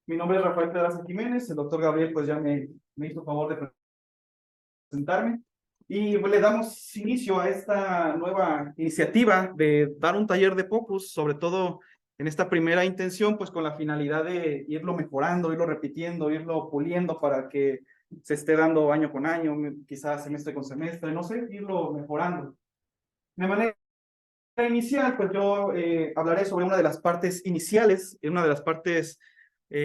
Mi nombre es Rafael Pedraza Jiménez, el doctor Gabriel pues ya me hizo favor de presentarme y pues, le damos inicio a esta nueva iniciativa de dar un taller de POCUS, sobre todo en esta primera intención pues con la finalidad de irlo mejorando, irlo repitiendo, irlo puliendo para que se esté dando año con año, quizás semestre con semestre, no sé, irlo mejorando. De manera inicial, pues yo hablaré sobre una de las partes iniciales, una de las partes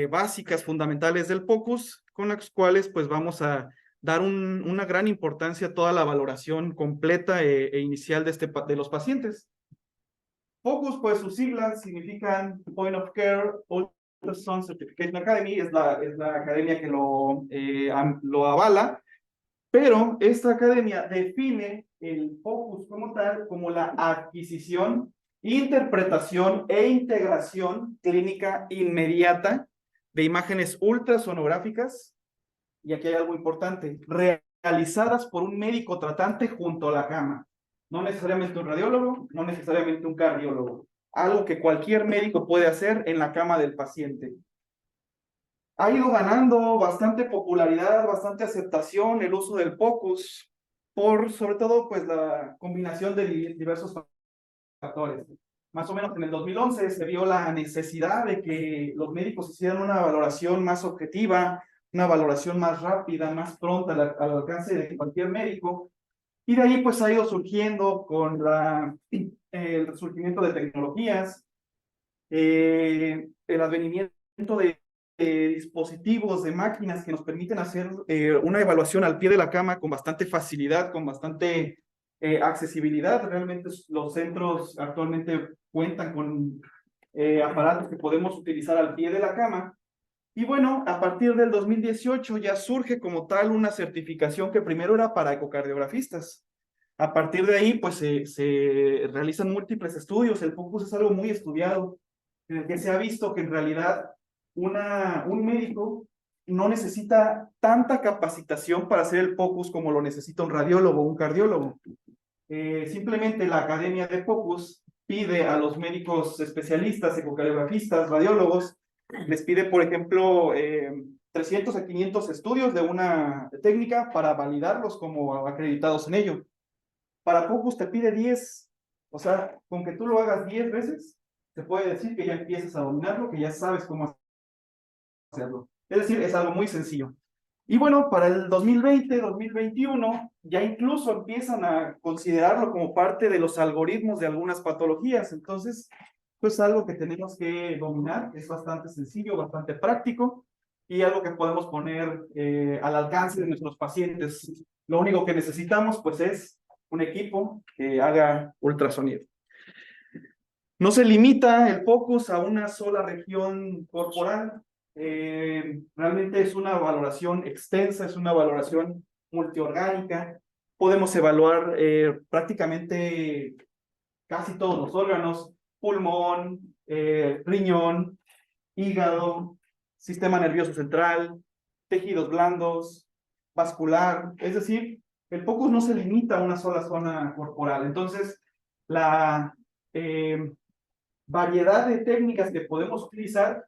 básicas, fundamentales del POCUS, con las cuales pues vamos a dar una gran importancia a toda la valoración completa e inicial de los pacientes. POCUS, pues sus siglas significan Point of Care Ultrasound Certification Academy, es la academia que lo avala. Pero esta academia define el POCUS como tal, como la adquisición, interpretación e integración clínica inmediata de imágenes ultrasonográficas, y aquí hay algo importante, realizadas por un médico tratante junto a la cama. No necesariamente un radiólogo, no necesariamente un cardiólogo. Algo que cualquier médico puede hacer en la cama del paciente. Ha ido ganando bastante popularidad, bastante aceptación el uso del POCUS, por sobre todo pues la combinación de diversos factores. Más o menos en el 2011 se vio la necesidad de que los médicos hicieran una valoración más objetiva, una valoración más rápida, más pronta al alcance de cualquier médico. Y de ahí pues ha ido surgiendo con el resurgimiento de tecnologías, el advenimiento de dispositivos, de máquinas que nos permiten hacer una evaluación al pie de la cama con bastante facilidad, con bastante accesibilidad. Realmente los centros actualmente cuentan con aparatos que podemos utilizar al pie de la cama. Y bueno, a partir del 2018 ya surge como tal una certificación que primero era para ecocardiografistas. A partir de ahí, pues se realizan múltiples estudios. El POCUS es algo muy estudiado, en el que se ha visto que en realidad un médico no necesita tanta capacitación para hacer el POCUS como lo necesita un radiólogo o un cardiólogo. Simplemente la Academia de POCUS pide a los médicos especialistas, ecocardiografistas, radiólogos, les pide, por ejemplo, 300 a 500 estudios de una técnica para validarlos como acreditados en ello. Para POCUS te pide 10, o sea, con que tú lo hagas 10 veces, te puede decir que ya empiezas a dominarlo, que ya sabes cómo hacerlo. Es decir, es algo muy sencillo. Y bueno, para el 2020, 2021, ya incluso empiezan a considerarlo como parte de los algoritmos de algunas patologías. Entonces, pues algo que tenemos que dominar, es bastante sencillo, bastante práctico y algo que podemos poner al alcance de nuestros pacientes. Lo único que necesitamos, pues, es un equipo que haga ultrasonido. No se limita el POCUS a una sola región corporal. Realmente es una valoración extensa, es una valoración multiorgánica. Podemos evaluar prácticamente casi todos los órganos: pulmón, riñón, hígado, sistema nervioso central, tejidos blandos, vascular. Es decir, el POCUS no se limita a una sola zona corporal. Entonces, la variedad de técnicas que podemos utilizar,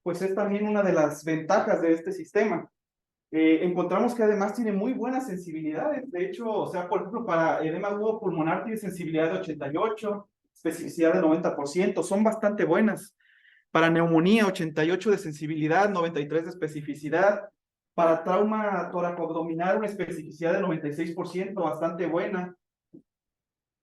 pues es también una de las ventajas de este sistema. Encontramos que además tiene muy buenas sensibilidades. De hecho, o sea, por ejemplo, para edema agudo pulmonar tiene sensibilidad de 88, especificidad de 90%, son bastante buenas. Para neumonía, 88 de sensibilidad, 93 de especificidad. Para trauma toracoabdominal, una especificidad de 96%, bastante buena.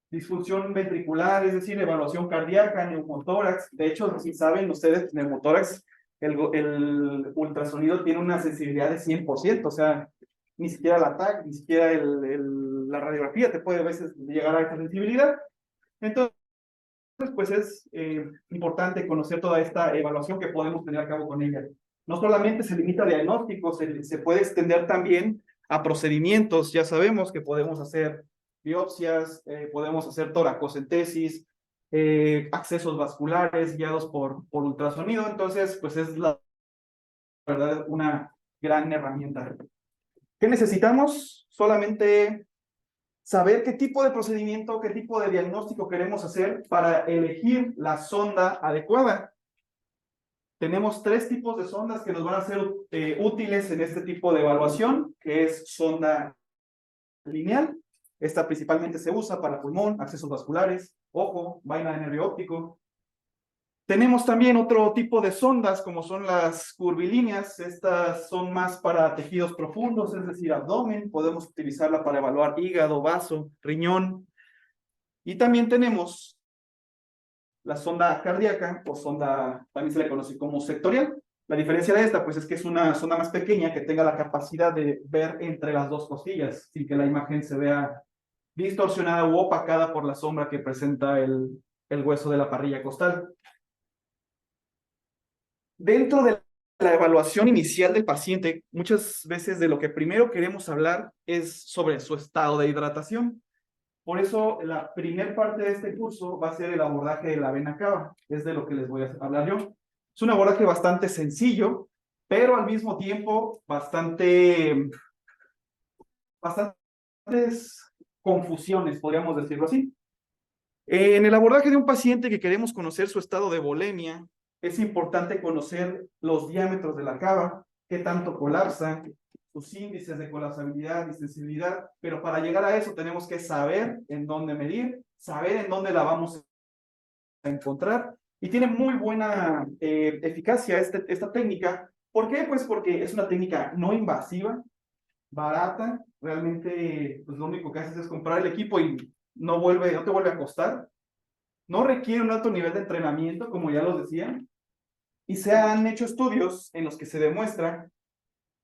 Disfunción ventricular, es decir, evaluación cardíaca, neumotórax. De hecho, si saben ustedes, neumotórax, el ultrasonido tiene una sensibilidad de 100%, o sea, ni siquiera la TAC, ni siquiera la radiografía te puede a veces llegar a esta sensibilidad. Entonces, pues es importante conocer toda esta evaluación que podemos tener a cabo con ella. No solamente se limita a diagnósticos, se puede extender también a procedimientos. Ya sabemos que podemos hacer biopsias, podemos hacer toracocentesis, accesos vasculares guiados por ultrasonido. Entonces, pues es la verdad una gran herramienta. ¿Qué necesitamos? Solamente saber qué tipo de procedimiento, qué tipo de diagnóstico queremos hacer para elegir la sonda adecuada. Tenemos tres tipos de sondas que nos van a ser útiles en este tipo de evaluación, que es sonda lineal. Esta principalmente se usa para pulmón, accesos vasculares, ojo, vaina de nervio óptico. Tenemos también otro tipo de sondas, como son las curvilíneas. Estas son más para tejidos profundos, es decir, abdomen. Podemos utilizarla para evaluar hígado, vaso, riñón. Y también tenemos la sonda cardíaca, o sonda, también se le conoce como sectorial. La diferencia de esta, pues, es que es una sonda más pequeña que tenga la capacidad de ver entre las dos costillas, sin que la imagen se vea distorsionada u opacada por la sombra que presenta el hueso de la parrilla costal. Dentro de la evaluación inicial del paciente, muchas veces de lo que primero queremos hablar es sobre su estado de hidratación. Por eso, la primera parte de este curso va a ser el abordaje de la vena cava, es de lo que les voy a hablar yo. Es un abordaje bastante sencillo, pero al mismo tiempo bastantes confusiones, podríamos decirlo así. En el abordaje de un paciente que queremos conocer su estado de volemia, es importante conocer los diámetros de la cava, qué tanto colapsa, sus índices de colapsabilidad y sensibilidad, pero para llegar a eso tenemos que saber en dónde medir, saber en dónde la vamos a encontrar, y tiene muy buena eficacia esta técnica. ¿Por qué? Pues porque es una técnica no invasiva, barata, realmente pues lo único que haces es comprar el equipo y no te vuelve a costar, no requiere un alto nivel de entrenamiento, como ya lo decía, y se han hecho estudios en los que se demuestra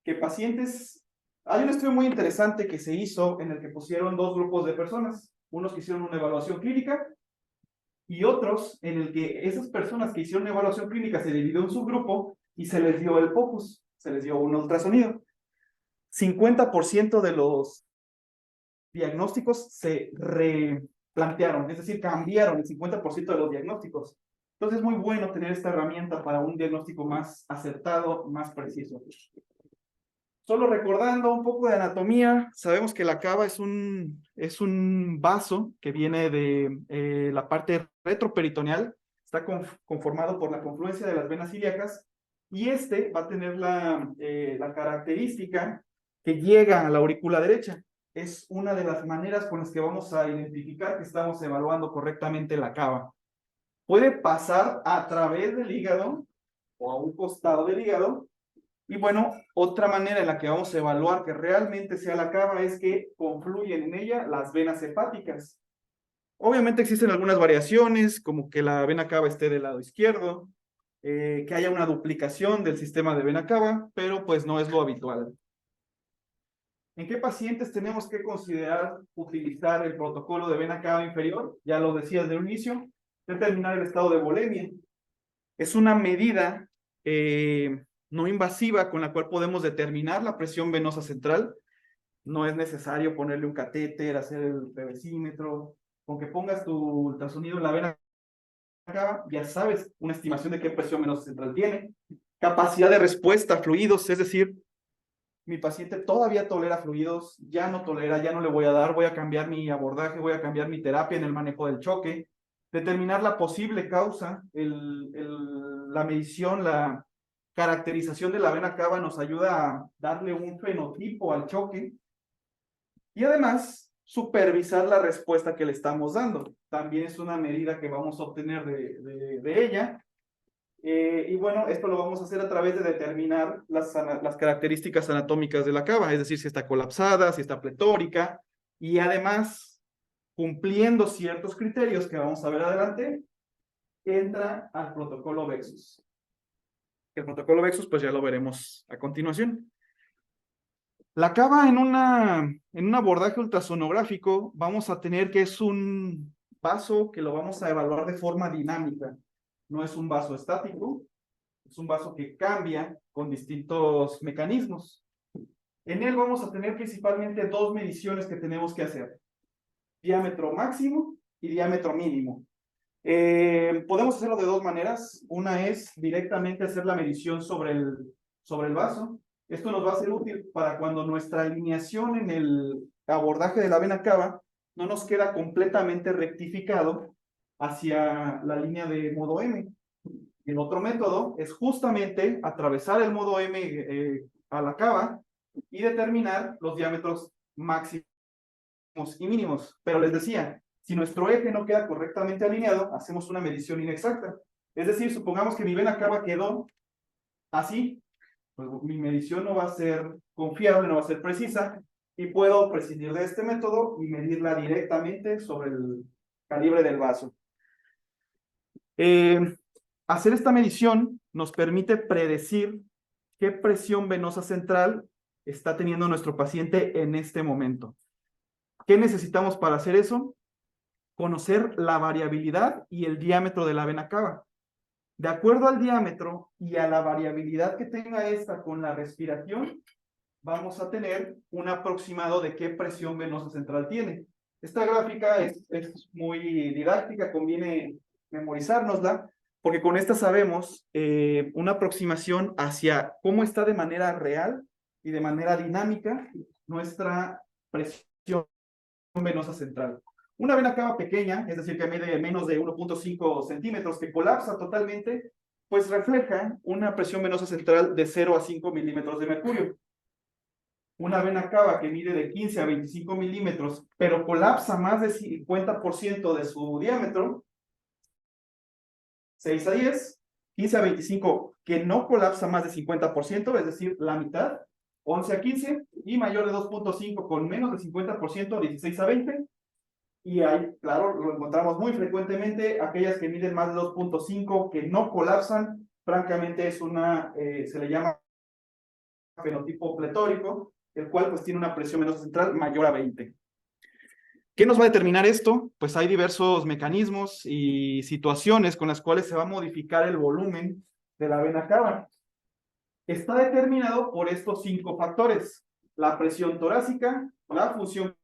que pacientes, hay un estudio muy interesante que se hizo en el que pusieron dos grupos de personas, unos que hicieron una evaluación clínica y otros en el que esas personas que hicieron una evaluación clínica se dividió en su grupo y se les dio el POCUS, se les dio un ultrasonido. 50% de los diagnósticos se replantearon, es decir, cambiaron el 50% de los diagnósticos. Entonces es muy bueno tener esta herramienta para un diagnóstico más acertado, más preciso. Solo recordando un poco de anatomía, sabemos que la cava es un vaso que viene de la parte retroperitoneal, está conformado por la confluencia de las venas ilíacas, y este va a tener la característica que llega a la aurícula derecha. Es una de las maneras con las que vamos a identificar que estamos evaluando correctamente la cava. Puede pasar a través del hígado o a un costado del hígado. Y bueno, otra manera en la que vamos a evaluar que realmente sea la cava es que confluyen en ella las venas hepáticas. Obviamente existen algunas variaciones, como que la vena cava esté del lado izquierdo, que haya una duplicación del sistema de vena cava, pero pues no es lo habitual. ¿En qué pacientes tenemos que considerar utilizar el protocolo de vena cava inferior? Ya lo decía desde el inicio, determinar el estado de volemia. Es una medida no invasiva con la cual podemos determinar la presión venosa central. No es necesario ponerle un catéter, hacer el PVCímetro. Con que pongas tu ultrasonido en la vena cava, ya sabes una estimación de qué presión venosa central tiene. Capacidad de respuesta a fluidos, es decir, mi paciente todavía tolera fluidos, ya no tolera, ya no le voy a dar, voy a cambiar mi abordaje, voy a cambiar mi terapia en el manejo del choque. Determinar la posible causa, la medición, la caracterización de la vena cava nos ayuda a darle un fenotipo al choque, y además supervisar la respuesta que le estamos dando. También es una medida que vamos a obtener de ella. Y bueno, esto lo vamos a hacer a través de determinar las características anatómicas de la cava, es decir, si está colapsada, si está pletórica, y además, cumpliendo ciertos criterios que vamos a ver adelante, entra al protocolo Vexus. El protocolo Vexus, pues ya lo veremos a continuación. La cava en un abordaje ultrasonográfico, vamos a tener que es un vaso que lo vamos a evaluar de forma dinámica. No es un vaso estático, es un vaso que cambia con distintos mecanismos. En él vamos a tener principalmente dos mediciones que tenemos que hacer: diámetro máximo y diámetro mínimo. Podemos hacerlo de dos maneras. Una es directamente hacer la medición sobre el vaso. Esto nos va a ser útil para cuando nuestra alineación en el abordaje de la vena cava no nos queda completamente rectificado hacia la línea de modo M. El otro método es justamente atravesar el modo M a la cava y determinar los diámetros máximos y mínimos. Pero les decía, si nuestro eje no queda correctamente alineado, hacemos una medición inexacta. Es decir, supongamos que mi vena cava quedó así, pues mi medición no va a ser confiable, no va a ser precisa, y puedo prescindir de este método y medirla directamente sobre el calibre del vaso. Hacer esta medición nos permite predecir qué presión venosa central está teniendo nuestro paciente en este momento. ¿Qué necesitamos para hacer eso? Conocer la variabilidad y el diámetro de la vena cava. De acuerdo al diámetro y a la variabilidad que tenga esta con la respiración, vamos a tener un aproximado de qué presión venosa central tiene. Esta gráfica es muy didáctica, conviene memorizárnosla, porque con esta sabemos una aproximación hacia cómo está de manera real y de manera dinámica nuestra presión venosa central. Una vena cava pequeña, es decir, que mide menos de 1.5 centímetros, que colapsa totalmente, pues refleja una presión venosa central de 0 a 5 milímetros de mercurio. Una vena cava que mide de 15 a 25 milímetros, pero colapsa más del 50% de su diámetro, 6 a 10, 15 a 25 que no colapsa más del 50%, es decir, la mitad, 11 a 15, y mayor de 2.5 con menos del 50%, 16 a 20, y ahí, claro, lo encontramos muy frecuentemente, aquellas que miden más de 2.5 que no colapsan, francamente es una, se le llama fenotipo pletórico, el cual pues tiene una presión venosa central mayor a 20. ¿Qué nos va a determinar esto? Pues hay diversos mecanismos y situaciones con las cuales se va a modificar el volumen de la vena cava. Está determinado por estos 5 factores: la presión torácica, la función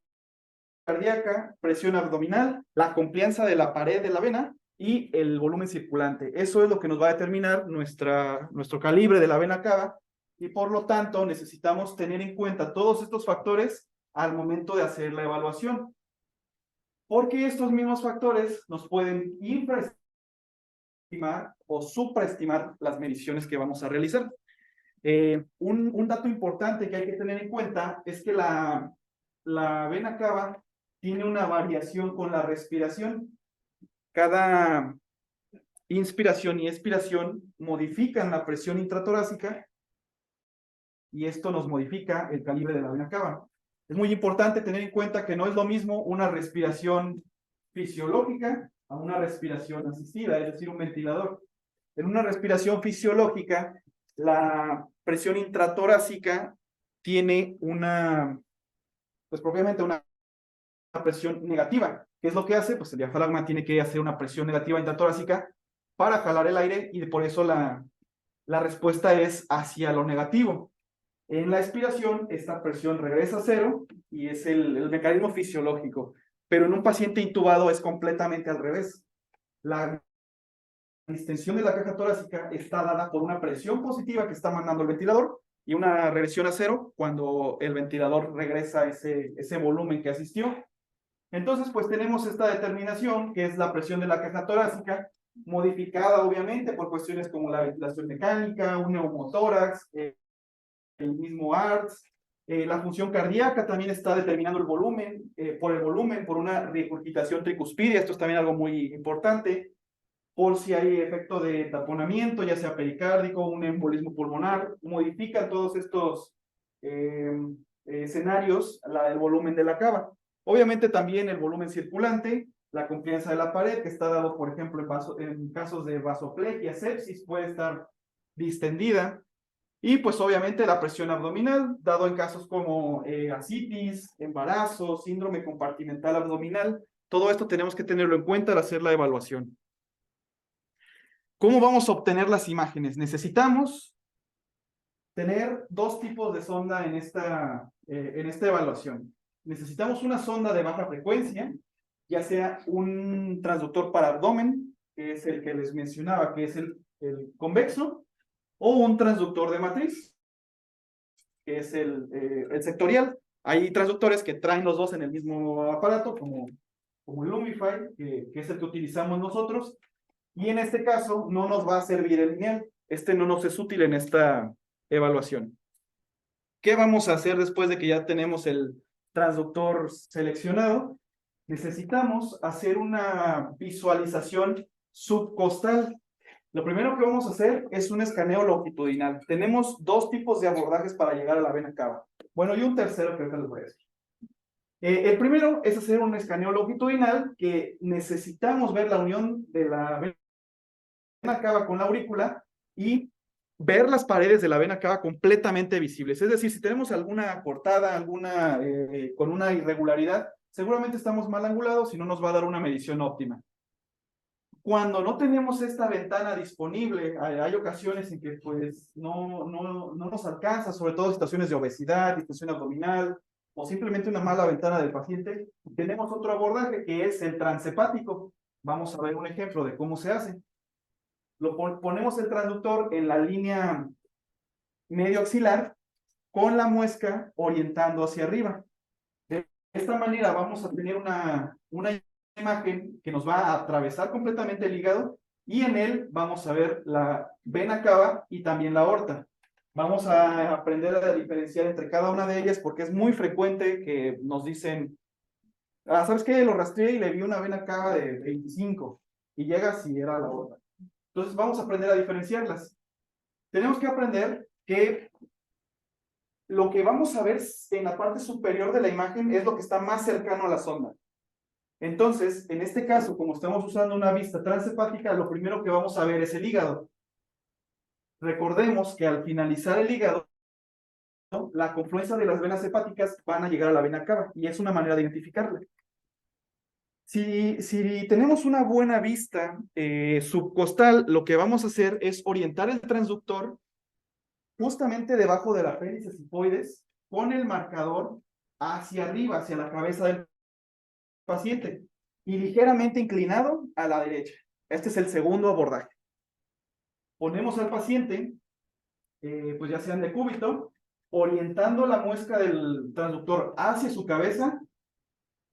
cardíaca, presión abdominal, la complianza de la pared de la vena y el volumen circulante. Eso es lo que nos va a determinar nuestro calibre de la vena cava, y por lo tanto necesitamos tener en cuenta todos estos factores al momento de hacer la evaluación, porque estos mismos factores nos pueden infraestimar o supraestimar las mediciones que vamos a realizar. Un dato importante que hay que tener en cuenta es que la vena cava tiene una variación con la respiración. Cada inspiración y expiración modifican la presión intratorácica y esto nos modifica el calibre de la vena cava. Es muy importante tener en cuenta que no es lo mismo una respiración fisiológica a una respiración asistida, es decir, un ventilador. En una respiración fisiológica, la presión intratorácica tiene pues propiamente una presión negativa. ¿Qué es lo que hace? Pues el diafragma tiene que hacer una presión negativa intratorácica para jalar el aire, y por eso la respuesta es hacia lo negativo. En la expiración, esta presión regresa a cero y es el mecanismo fisiológico. Pero en un paciente intubado es completamente al revés. La distensión de la caja torácica está dada por una presión positiva que está mandando el ventilador y una regresión a cero cuando el ventilador regresa ese volumen que asistió. Entonces, pues tenemos esta determinación, que es la presión de la caja torácica, modificada obviamente por cuestiones como la ventilación mecánica, un neumotórax, el mismo ARTS. La función cardíaca también está determinando el volumen, por una regurgitación tricuspidia. Esto es también algo muy importante, por si hay efecto de taponamiento, ya sea pericárdico, un embolismo pulmonar. Modifican todos estos escenarios el volumen de la cava. Obviamente también el volumen circulante, la complianza de la pared, que está dado, por ejemplo, en casos de vasoplegia, sepsis, puede estar distendida. Y pues obviamente la presión abdominal, dado en casos como ascitis, embarazo, síndrome compartimental abdominal. Todo esto tenemos que tenerlo en cuenta al hacer la evaluación. ¿Cómo vamos a obtener las imágenes? Necesitamos tener 2 tipos de sonda en esta evaluación. Necesitamos una sonda de baja frecuencia, ya sea un transductor para abdomen, que es el que les mencionaba, que es el convexo, o un transductor de matriz, que es el sectorial. Hay transductores que traen los dos en el mismo aparato, como el Lumify, que es el que utilizamos nosotros. Y en este caso no nos va a servir el lineal. Este no nos es útil en esta evaluación. ¿Qué vamos a hacer después de que ya tenemos el transductor seleccionado? Necesitamos hacer una visualización subcostal. Lo primero que vamos a hacer es un escaneo longitudinal. Tenemos dos tipos de abordajes para llegar a la vena cava. Bueno, y un tercero que ahorita les voy a decir. El primero es hacer un escaneo longitudinal, que necesitamos ver la unión de la vena cava con la aurícula y ver las paredes de la vena cava completamente visibles. Es decir, si tenemos alguna cortada, con una irregularidad, seguramente estamos mal angulados y no nos va a dar una medición óptima. Cuando no tenemos esta ventana disponible, hay ocasiones en que pues no nos alcanza, sobre todo situaciones de obesidad, distensión abdominal, o simplemente una mala ventana del paciente. Tenemos otro abordaje que es el transhepático. Vamos a ver un ejemplo de cómo se hace. Ponemos el transductor en la línea medio axilar con la muesca orientando hacia arriba. De esta manera vamos a tener una imagen que nos va a atravesar completamente el hígado, y en él vamos a ver la vena cava y también la aorta. Vamos a aprender a diferenciar entre cada una de ellas, porque es muy frecuente que nos dicen, ¿sabes qué? Lo rastreé y le vi una vena cava de 25, y llega si era la aorta. Entonces vamos a aprender a diferenciarlas. Tenemos que aprender que lo que vamos a ver en la parte superior de la imagen es lo que está más cercano a la sonda. Entonces, en este caso, como estamos usando una vista transhepática, lo primero que vamos a ver es el hígado. Recordemos que al finalizar el hígado, la confluencia de las venas hepáticas van a llegar a la vena cava, y es una manera de identificarla. Si tenemos una buena vista subcostal, lo que vamos a hacer es orientar el transductor justamente debajo de la apéndice sifoides con el marcador hacia arriba, hacia la cabeza del paciente, y ligeramente inclinado a la derecha. Este es el segundo abordaje. Ponemos al paciente, pues ya sea en decúbito, orientando la muesca del transductor hacia su cabeza,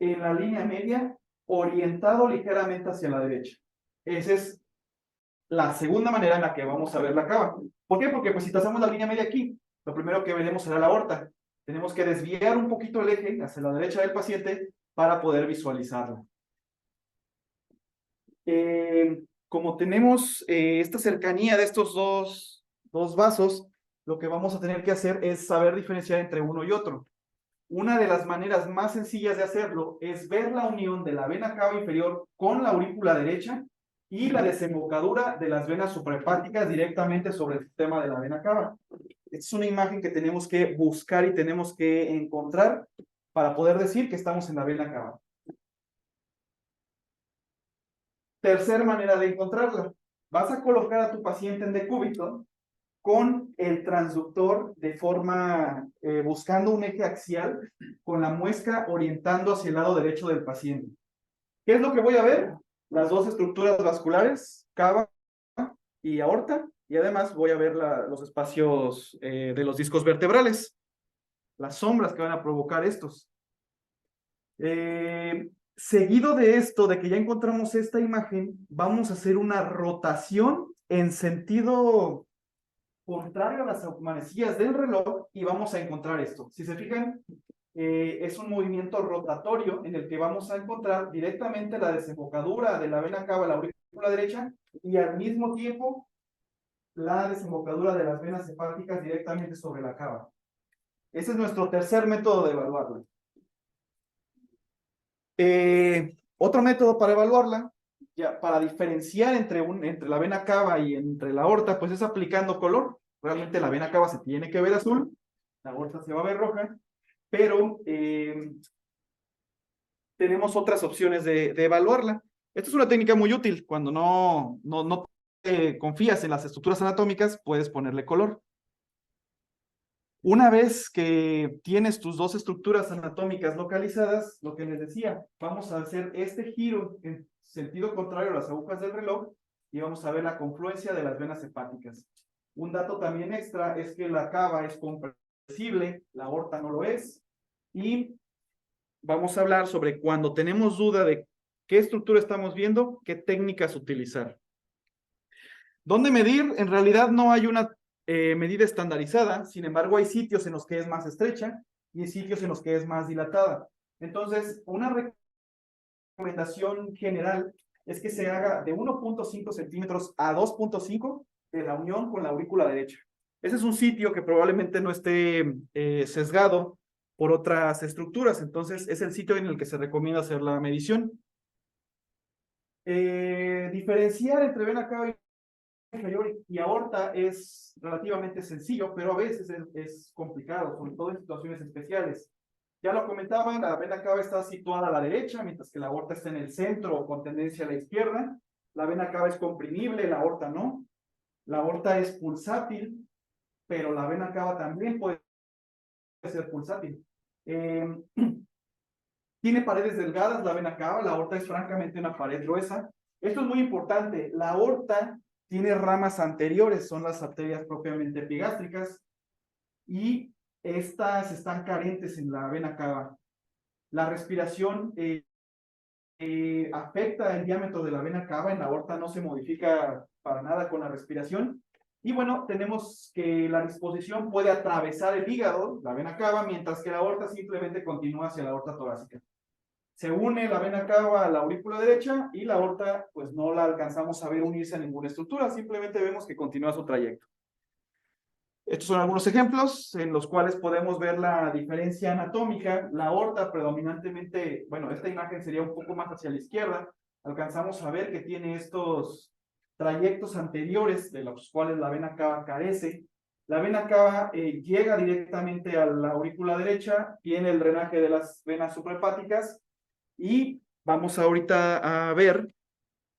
en la línea media, orientado ligeramente hacia la derecha. Esa es la segunda manera en la que vamos a ver la cava. ¿Por qué? Porque pues si trazamos la línea media aquí, lo primero que veremos será la aorta. Tenemos que desviar un poquito el eje hacia la derecha del paciente para poder visualizarlo. Como tenemos esta cercanía de estos dos vasos, lo que vamos a tener que hacer es saber diferenciar entre uno y otro. Una de las maneras más sencillas de hacerlo es ver la unión de la vena cava inferior con la aurícula derecha y la desembocadura de las venas suprahepáticas directamente sobre el sistema de la vena cava. Esta es una imagen que tenemos que buscar y tenemos que encontrar para poder decir que estamos en la vena cava. Tercera manera de encontrarla. Vas a colocar a tu paciente en decúbito con el transductor de forma, buscando un eje axial, con la muesca orientando hacia el lado derecho del paciente. ¿Qué es lo que voy a ver? Las dos estructuras vasculares, cava y aorta, y además voy a ver los espacios de los discos vertebrales, las sombras que van a provocar estos. Seguido de esto, de que ya encontramos esta imagen, vamos a hacer una rotación en sentido contrario a las manecillas del reloj y vamos a encontrar esto. Si se fijan, es un movimiento rotatorio en el que vamos a encontrar directamente la desembocadura de la vena cava, la aurícula derecha, y al mismo tiempo la desembocadura de las venas hepáticas directamente sobre la cava. Ese es nuestro tercer método de evaluarla. Otro método para evaluarla, ya para diferenciar entre la vena cava y entre la aorta, pues es aplicando color. Realmente la vena cava se tiene que ver azul, la aorta se va a ver roja, pero tenemos otras opciones de evaluarla. Esta es una técnica muy útil. Cuando no te confías en las estructuras anatómicas, puedes ponerle color. Una vez que tienes tus dos estructuras anatómicas localizadas, lo que les decía, vamos a hacer este giro en sentido contrario a las agujas del reloj y vamos a ver la confluencia de las venas hepáticas. Un dato también extra es que la cava es compresible, la aorta no lo es, y vamos a hablar sobre cuando tenemos duda de qué estructura estamos viendo, qué técnicas utilizar. ¿Dónde medir? En realidad no hay una medida estandarizada, sin embargo hay sitios en los que es más estrecha y hay sitios en los que es más dilatada. Entonces, una recomendación general es que se haga de 1.5 centímetros a 2.5 de la unión con la aurícula derecha. Ese es un sitio que probablemente no esté sesgado por otras estructuras, entonces es el sitio en el que se recomienda hacer la medición. Diferenciar entre vena cava inferior y aorta es relativamente sencillo, pero a veces es complicado, sobre todo en situaciones especiales. Ya lo comentaban, la vena cava está situada a la derecha, mientras que la aorta está en el centro con tendencia a la izquierda. La vena cava es comprimible, la aorta no. La aorta es pulsátil, pero la vena cava también puede ser pulsátil. Tiene paredes delgadas, la vena cava, la aorta es francamente una pared gruesa. Esto es muy importante, la aorta tiene ramas anteriores, son las arterias propiamente epigástricas, y estas están carentes en la vena cava. La respiración afecta el diámetro de la vena cava, en la aorta no se modifica para nada con la respiración. Y bueno, tenemos que la disposición puede atravesar el hígado, la vena cava, mientras que la aorta simplemente continúa hacia la aorta torácica. Se une la vena cava a la aurícula derecha y la aorta, pues no la alcanzamos a ver unirse a ninguna estructura, simplemente vemos que continúa su trayecto. Estos son algunos ejemplos en los cuales podemos ver la diferencia anatómica. La aorta predominantemente, bueno, esta imagen sería un poco más hacia la izquierda. Alcanzamos a ver que tiene estos trayectos anteriores de los cuales la vena cava carece. La vena cava llega directamente a la aurícula derecha, tiene el drenaje de las venas suprahepáticas y vamos ahorita a ver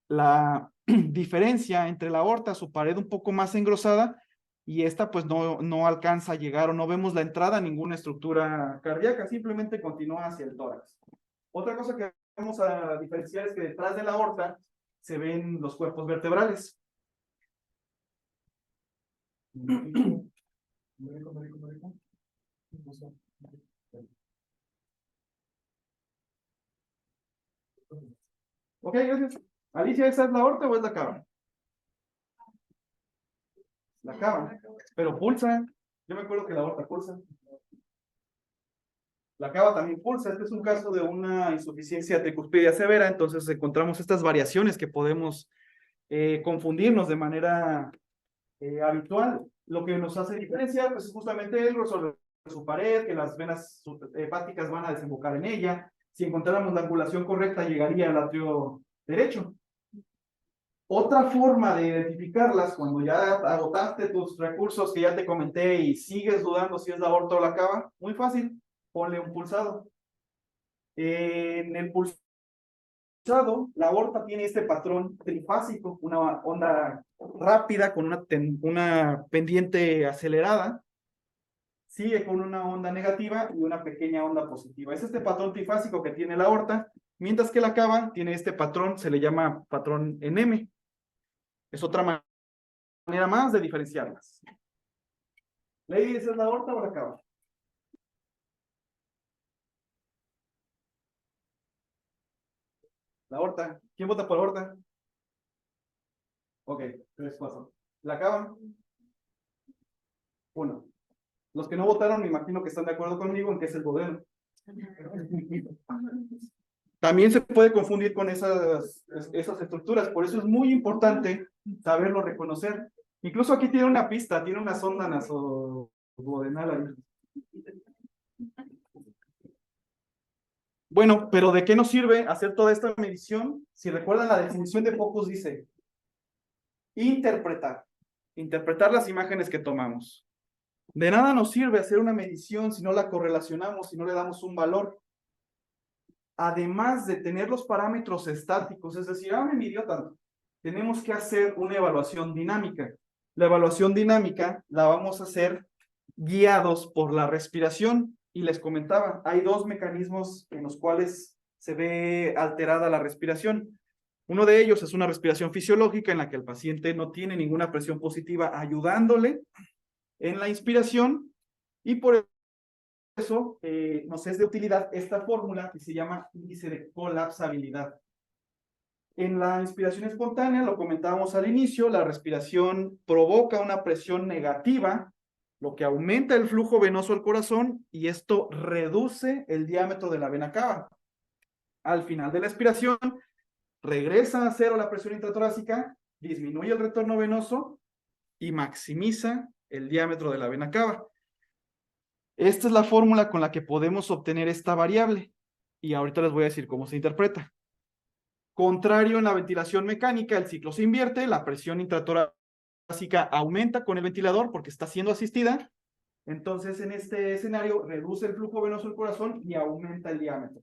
la diferencia entre la aorta, su pared un poco más engrosada, y esta pues no alcanza a llegar o no vemos la entrada a ninguna estructura cardíaca, simplemente continúa hacia el tórax. Otra cosa que vamos a diferenciar es que detrás de la aorta se ven los cuerpos vertebrales. Ok, gracias. Alicia, ¿esa es la aorta o es la cava? La cava, pero pulsa. Yo me acuerdo que la aorta pulsa. La cava también pulsa. Este es un caso de una insuficiencia tricúspide severa, entonces encontramos estas variaciones que podemos confundirnos de manera habitual. Lo que nos hace diferenciar pues, es justamente el grosor de su pared, que las venas hepáticas van a desembocar en ella. Si encontráramos la angulación correcta, llegaría al atrio derecho. Otra forma de identificarlas, cuando ya agotaste tus recursos que ya te comenté y sigues dudando si es la aorta o la cava, muy fácil, ponle un pulsado. En el pulsado, la aorta tiene este patrón trifásico, una onda rápida con una pendiente acelerada, sigue con una onda negativa y una pequeña onda positiva. Es este patrón trifásico que tiene la aorta, mientras que la cava tiene este patrón, se le llama patrón en M. Es otra manera más de diferenciarlas. Lady, ¿esa es la aorta o la cava? La aorta. ¿Quién vota por aorta? Ok, 3, 4. ¿La cava? 1. Los que no votaron, me imagino que están de acuerdo conmigo en que es el modelo. También se puede confundir con esas estructuras, por eso es muy importante saberlo reconocer. Incluso aquí tiene una pista, tiene una sonda nasoduodenal ahí. Bueno, pero ¿de qué nos sirve hacer toda esta medición? Si recuerdan, la definición de focus dice interpretar las imágenes que tomamos. De nada nos sirve hacer una medición si no la correlacionamos, si no le damos un valor. Además de tener los parámetros estáticos, es decir, me midió tanto, tenemos que hacer una evaluación dinámica. La evaluación dinámica la vamos a hacer guiados por la respiración. Y les comentaba, hay dos mecanismos en los cuales se ve alterada la respiración. Uno de ellos es una respiración fisiológica en la que el paciente no tiene ninguna presión positiva ayudándole en la inspiración, y por eso nos es de utilidad esta fórmula que se llama índice de colapsabilidad. En la inspiración espontánea, lo comentábamos al inicio, la respiración provoca una presión negativa, lo que aumenta el flujo venoso al corazón y esto reduce el diámetro de la vena cava. Al final de la expiración, regresa a cero la presión intratorácica, disminuye el retorno venoso y maximiza el diámetro de la vena cava. Esta es la fórmula con la que podemos obtener esta variable y ahorita les voy a decir cómo se interpreta. Contrario en la ventilación mecánica, el ciclo se invierte, la presión intratorácica aumenta con el ventilador porque está siendo asistida. Entonces, en este escenario, reduce el flujo venoso del corazón y aumenta el diámetro.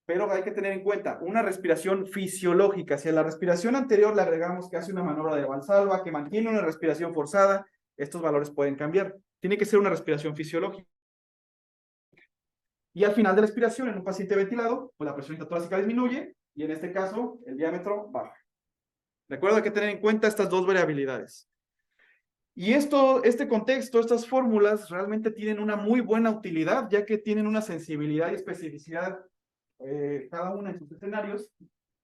Pero hay que tener en cuenta una respiración fisiológica. Si a la respiración anterior le agregamos que hace una maniobra de Valsalva, que mantiene una respiración forzada, estos valores pueden cambiar. Tiene que ser una respiración fisiológica. Y al final de la expiración, en un paciente ventilado, pues la presión intratorácica disminuye y en este caso el diámetro baja. Recuerda que hay que tener en cuenta estas dos variabilidades. Y este contexto, estas fórmulas realmente tienen una muy buena utilidad, ya que tienen una sensibilidad y especificidad cada una en sus escenarios,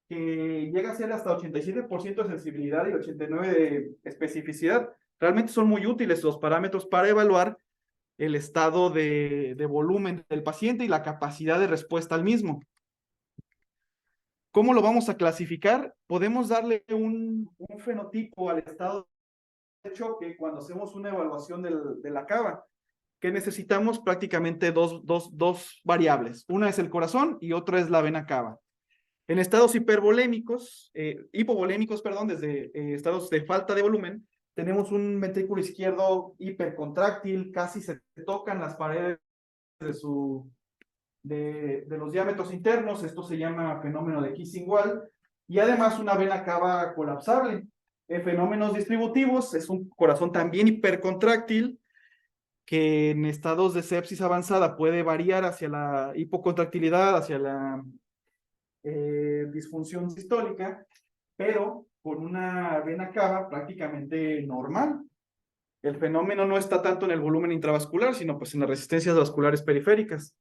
que llega a ser hasta 87% de sensibilidad y 89% de especificidad. Realmente son muy útiles los parámetros para evaluar el estado de volumen del paciente y la capacidad de respuesta al mismo. ¿Cómo lo vamos a clasificar? Podemos darle un fenotipo al estado de choque cuando hacemos una evaluación de la cava, que necesitamos prácticamente dos variables. Una es el corazón y otra es la vena cava. En estados hipovolémicos, perdón, desde estados de falta de volumen, tenemos un ventrículo izquierdo hipercontráctil, casi se tocan las paredes de los diámetros internos, esto se llama fenómeno de Kiss-Wall, y además una vena cava colapsable. En fenómenos distributivos es un corazón también hipercontráctil, que en estados de sepsis avanzada puede variar hacia la hipocontractilidad, hacia la disfunción sistólica, pero con una vena cava prácticamente normal. El fenómeno no está tanto en el volumen intravascular, sino pues en las resistencias vasculares periféricas.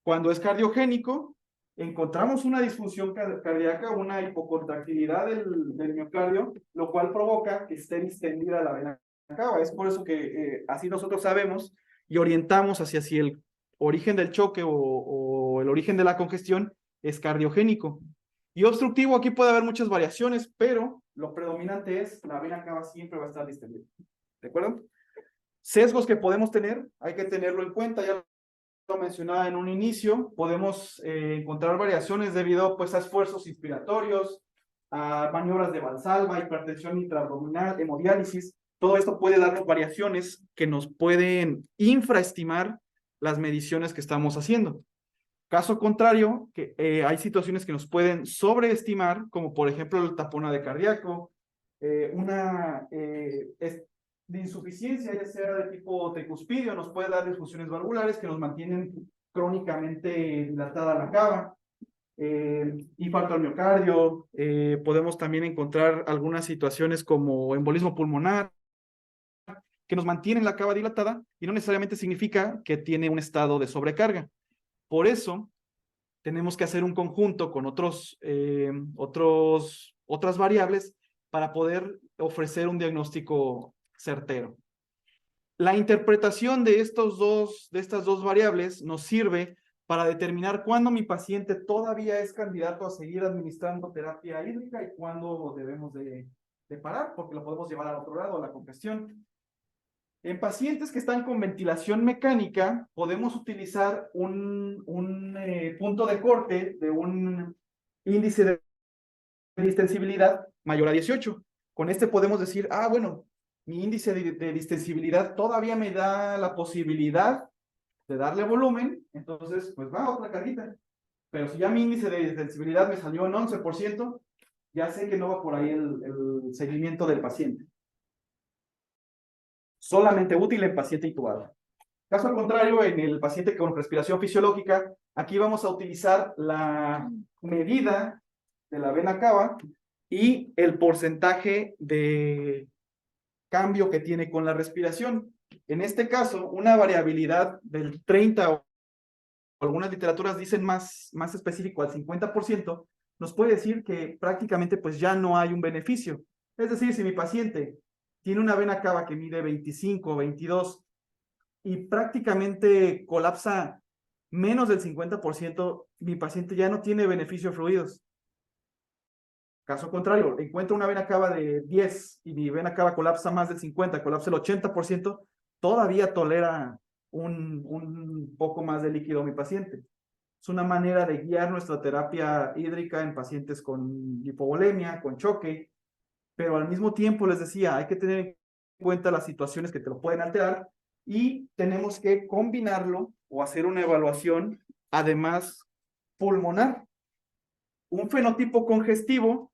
Cuando es cardiogénico, encontramos una disfunción cardíaca, una hipocontractilidad del miocardio, lo cual provoca que esté distendida la vena cava. Es por eso que así nosotros sabemos y orientamos hacia si el origen del choque o el origen de la congestión es cardiogénico. Y obstructivo, aquí puede haber muchas variaciones, pero lo predominante es la vena cava siempre va a estar distendida. ¿De acuerdo? Sesgos que podemos tener, hay que tenerlo en cuenta, ya lo mencionaba en un inicio, podemos encontrar variaciones debido pues, a esfuerzos inspiratorios, a maniobras de Valsalva, hipertensión intraabdominal, hemodiálisis. Todo esto puede darnos variaciones que nos pueden infraestimar las mediciones que estamos haciendo. Caso contrario, que hay situaciones que nos pueden sobreestimar, como por ejemplo el tapón de cardíaco, una de insuficiencia, ya sea de tipo tricuspidio, nos puede dar disfunciones valvulares que nos mantienen crónicamente dilatada la cava, infarto al miocardio, podemos también encontrar algunas situaciones como embolismo pulmonar, que nos mantienen la cava dilatada y no necesariamente significa que tiene un estado de sobrecarga. Por eso, tenemos que hacer un conjunto con otras variables para poder ofrecer un diagnóstico certero. La interpretación de estas dos variables nos sirve para determinar cuándo mi paciente todavía es candidato a seguir administrando terapia hídrica y cuándo debemos de parar, porque lo podemos llevar al otro lado, a la congestión. En pacientes que están con ventilación mecánica, podemos utilizar un punto de corte de un índice de distensibilidad mayor a 18. Con este podemos decir, bueno, mi índice de distensibilidad todavía me da la posibilidad de darle volumen, entonces pues va otra carguita. Pero si ya mi índice de distensibilidad me salió en 11%, ya sé que no va por ahí el seguimiento del paciente. Solamente útil en paciente intubado. Caso al contrario, en el paciente con respiración fisiológica, aquí vamos a utilizar la medida de la vena cava y el porcentaje de cambio que tiene con la respiración. En este caso, una variabilidad del 30 o algunas literaturas dicen más específico al 50%, nos puede decir que prácticamente pues ya no hay un beneficio. Es decir, si mi paciente tiene una vena cava que mide 25 o 22 y prácticamente colapsa menos del 50%, mi paciente ya no tiene beneficio de fluidos. Caso contrario, encuentro una vena cava de 10 y mi vena cava colapsa más del 50, colapsa el 80%, todavía tolera un poco más de líquido mi paciente. Es una manera de guiar nuestra terapia hídrica en pacientes con hipovolemia, con choque, pero al mismo tiempo les decía, hay que tener en cuenta las situaciones que te lo pueden alterar y tenemos que combinarlo o hacer una evaluación, además pulmonar. Un fenotipo congestivo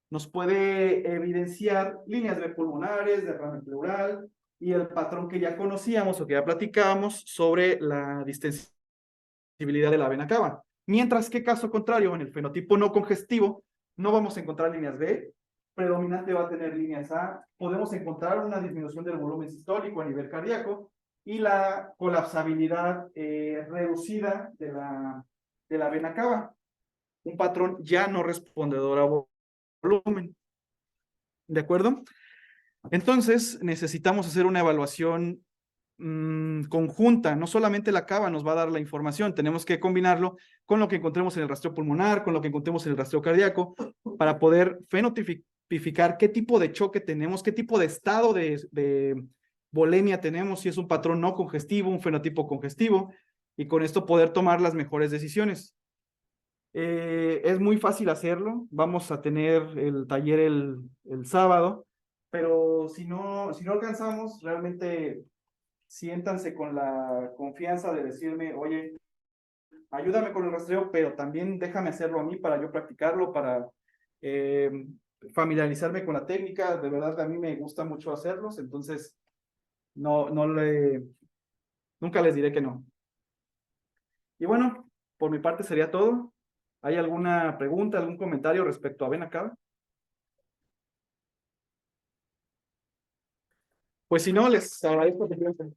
nos puede evidenciar líneas de pulmonares, derrame pleural y el patrón que ya conocíamos o que ya platicábamos sobre la distensibilidad de la vena cava. Mientras que caso contrario, en el fenotipo no congestivo, no vamos a encontrar líneas B, predominante va a tener líneas A, podemos encontrar una disminución del volumen sistólico a nivel cardíaco y la colapsabilidad reducida de la vena cava, un patrón ya no respondedor a volumen. ¿De acuerdo? Entonces, necesitamos hacer una evaluación conjunta. No solamente la cava nos va a dar la información, tenemos que combinarlo con lo que encontremos en el rastreo pulmonar, con lo que encontremos en el rastreo cardíaco, para poder fenotipificar qué tipo de choque tenemos, qué tipo de estado de volemia tenemos, si es un patrón no congestivo, un fenotipo congestivo, y con esto poder tomar las mejores decisiones. Es muy fácil hacerlo. Vamos a tener el taller el sábado, pero si no alcanzamos, realmente siéntanse con la confianza de decirme, oye, ayúdame con el rastreo, pero también déjame hacerlo a mí para yo practicarlo, para eh, familiarizarme con la técnica. De verdad, a mí me gusta mucho hacerlos, entonces nunca les diré que no. Y bueno, por mi parte sería todo. ¿Hay alguna pregunta, algún comentario respecto a Benacaba? Pues si no, les agradezco que piensen.